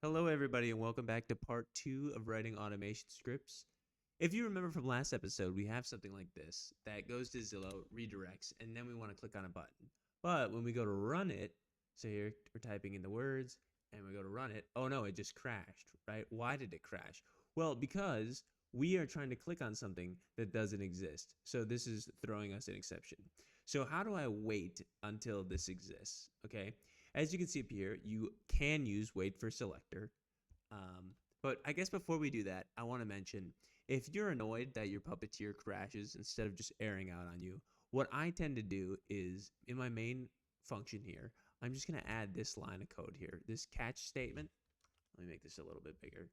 Hello, everybody, and welcome back to part 2 of writing automation scripts. If you remember from last episode, we have something like this that goes to Zillow, redirects, and then we want to click on a button. But when we go to run it, so here we're typing in the words, and we go to run it, oh no, it just crashed, right? Why did it crash? Well, because we are trying to click on something that doesn't exist. So this is throwing us an exception. So how do I wait until this exists? Okay. As you can see up here, you can use wait for selector. But I guess before we do that, I want to mention if you're annoyed that your Puppeteer crashes instead of just airing out on you, what I tend to do is in my main function here, I'm just going to add this line of code here, this catch statement. Let me make this a little bit bigger.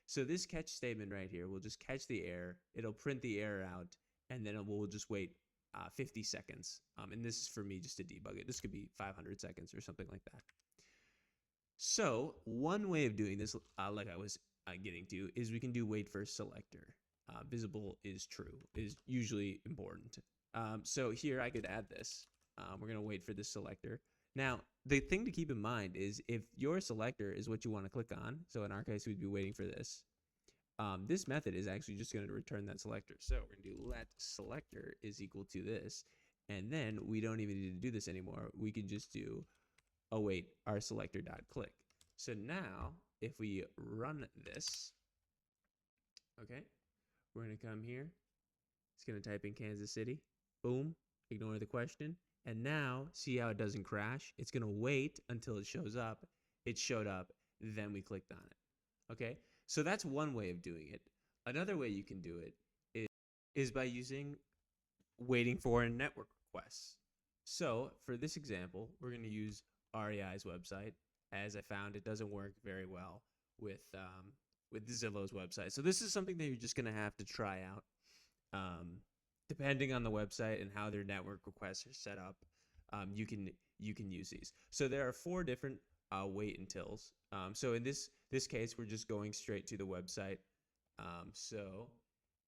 So this catch statement right here will just catch the error. It'll print the error out, and then we'll just wait 50 seconds. And this is for me just to debug it. This could be 500 seconds or something like that. So one way of doing this, like I was getting to, is we can do wait for selector. Visible is true, is usually important. So here I could add this. We're going to wait for this selector. Now, the thing to keep in mind is if your selector is what you want to click on, so in our case, we'd be waiting for this. This method is actually just going to return that selector. So we're going to do let selector is equal to this. And then we don't even need to do this anymore. We can just do await our selector dot click. So now if we run this, okay, we're going to come here. It's going to type in Kansas City. Boom. Ignore the question. And now see how it doesn't crash. It's going to wait until it shows up. It showed up. Then we clicked on it. Okay. So that's one way of doing it. Another way you can do it is by using waiting for a network requests. So for this example, we're going to use REI's website. As I found, it doesn't work very well with Zillow's website. So this is something that you're just going to have to try out. Depending on the website and how their network requests are set up, you can use these. So there are 4 different wait untils. So in this case, we're just going straight to the website. So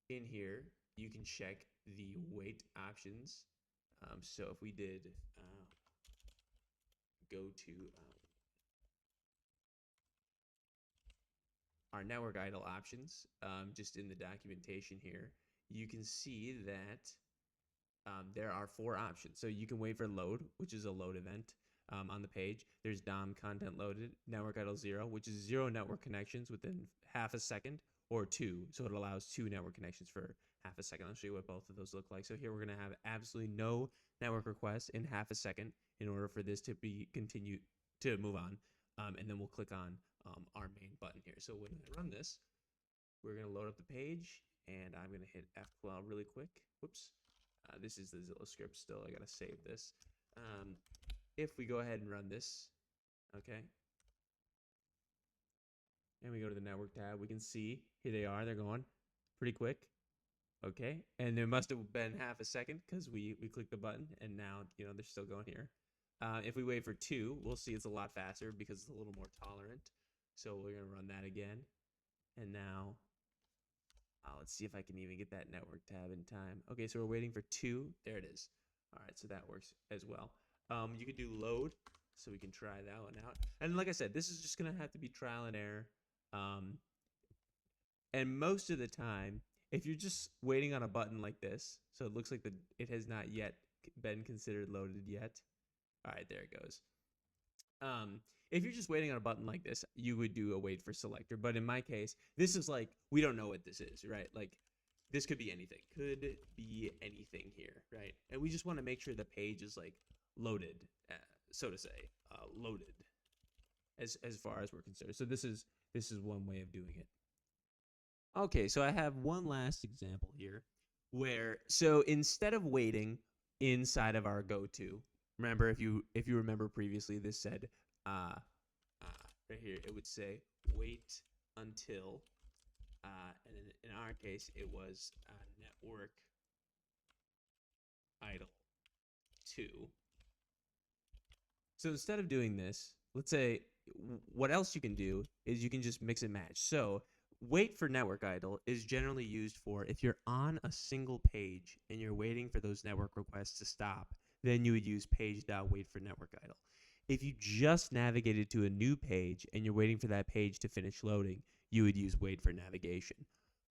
in here, you can check the wait options. So if we did go to our network idle options, just in the documentation here, you can see that there are 4 options. So you can wait for load, which is a load event on the page. There's DOM content loaded, network idle 0, which is 0 network connections within half a second, or 2. So it allows 2 network connections for half a second. I'll show you what both of those look like. So here we're going to have absolutely no network requests in half a second in order for this to be continue to move on. And then we'll click on our main button here. So when I run this, we're going to load up the page, and I'm going to hit F12 really quick. Whoops. This is the Zillow script still. I got to save this. If we go ahead and run this, okay, and we go to the network tab, we can see here they are. They're going pretty quick. Okay, and there must have been half a second because we clicked the button, and now they're still going here. If we wait for 2, we'll see it's a lot faster because it's a little more tolerant. So we're gonna run that again, and now let's see if I can even get that network tab in time. Okay, so we're waiting for 2. There it is. All right, so that works as well. You could do load, so we can try that one out. And like I said, this is just gonna have to be trial and error. And most of the time, if you're just waiting on a button like this, so it looks like it has not yet been considered loaded yet. All right, there it goes. If you're just waiting on a button like this, you would do a wait for selector. But in my case, this is like, we don't know what this is, right? Like, this could be anything. Could be anything here, right? And we just want to make sure the page is like loaded, so to say, loaded as far as we're concerned. So this is one way of doing it. Okay, so I have one last example here where, so instead of waiting inside of our go-to, remember, if you remember previously, this said right here, it would say wait until, and in our case, it was network idle 2. So instead of doing this, let's say what else you can do is you can just mix and match. So wait for network idle is generally used for if you're on a single page and you're waiting for those network requests to stop, then you would use page.wait for network idle. If you just navigated to a new page and you're waiting for that page to finish loading, you would use wait for navigation.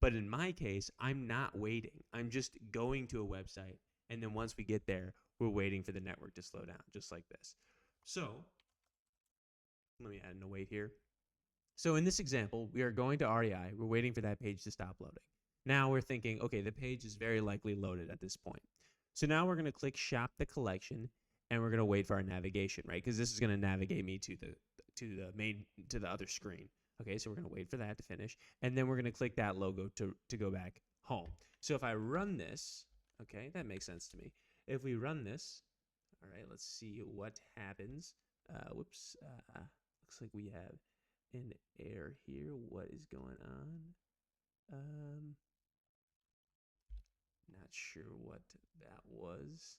But in my case, I'm not waiting. I'm just going to a website, and then once we get there, we're waiting for the network to slow down, just like this. So let me add an await here. So in this example, we are going to REI. We're waiting for that page to stop loading. Now we're thinking, okay, the page is very likely loaded at this point. So now we're going to click shop the collection, and we're going to wait for our navigation, right? Because this is going to navigate me to the other screen. Okay, so we're going to wait for that to finish, and then we're going to click that logo to go back home. So if I run this, okay, that makes sense to me. If we run this, all right, let's see what happens. Looks like we have an error here. What is going on? Not sure what that was.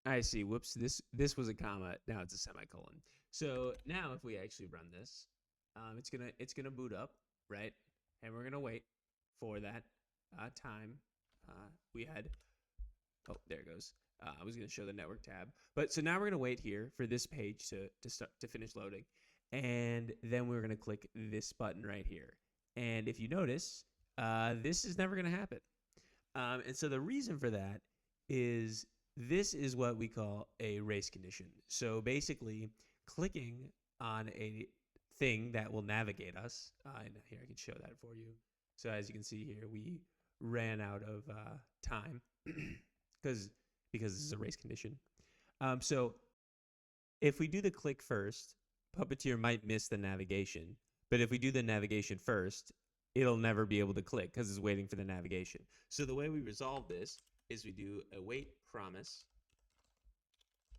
I see. Whoops. This was a comma. Now it's a semicolon. So now if we actually run this, it's gonna boot up, right? And we're gonna wait for that time. We had. Oh, there it goes. I was gonna show the network tab, but so now we're gonna wait here for this page to finish loading, and then we're gonna click this button right here. And if you notice, this is never gonna happen. And so the reason for that is this is what we call a race condition. So basically, clicking on a thing that will navigate us, and here I can show that for you. So as you can see here, we ran out of time because this is a race condition. So if we do the click first, Puppeteer might miss the navigation. But if we do the navigation first, it'll never be able to click because it's waiting for the navigation. So the way we resolve this is we do a wait promise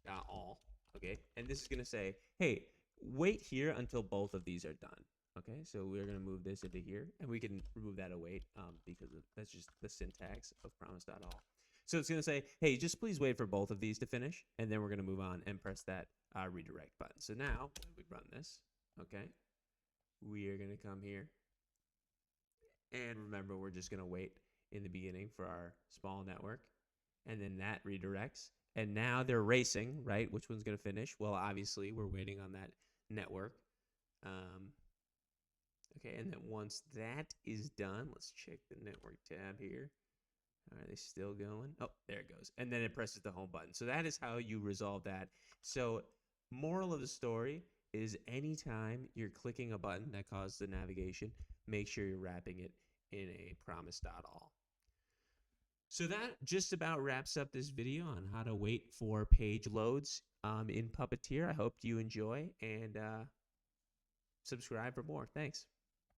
all, okay? And this is going to say, hey, wait here until both of these are done. Okay, so we're going to move this into here, and we can remove that await because that's just the syntax of promise.all. So it's going to say, hey, just please wait for both of these to finish, and then we're going to move on and press that redirect button. So now when we run this, okay, we are going to come here. And remember, we're just going to wait in the beginning for our small network. And then that redirects. And now they're racing, right? Which one's going to finish? Well, obviously, we're waiting on that network. Okay, and then once that is done, let's check the network tab here. Are they still going? Oh, there it goes. And then it presses the home button. So that is how you resolve that. So moral of the story is anytime you're clicking a button that causes the navigation, make sure you're wrapping it in a promise.all. So that just about wraps up this video on how to wait for page loads in Puppeteer. I hope you enjoy, and subscribe for more. Thanks.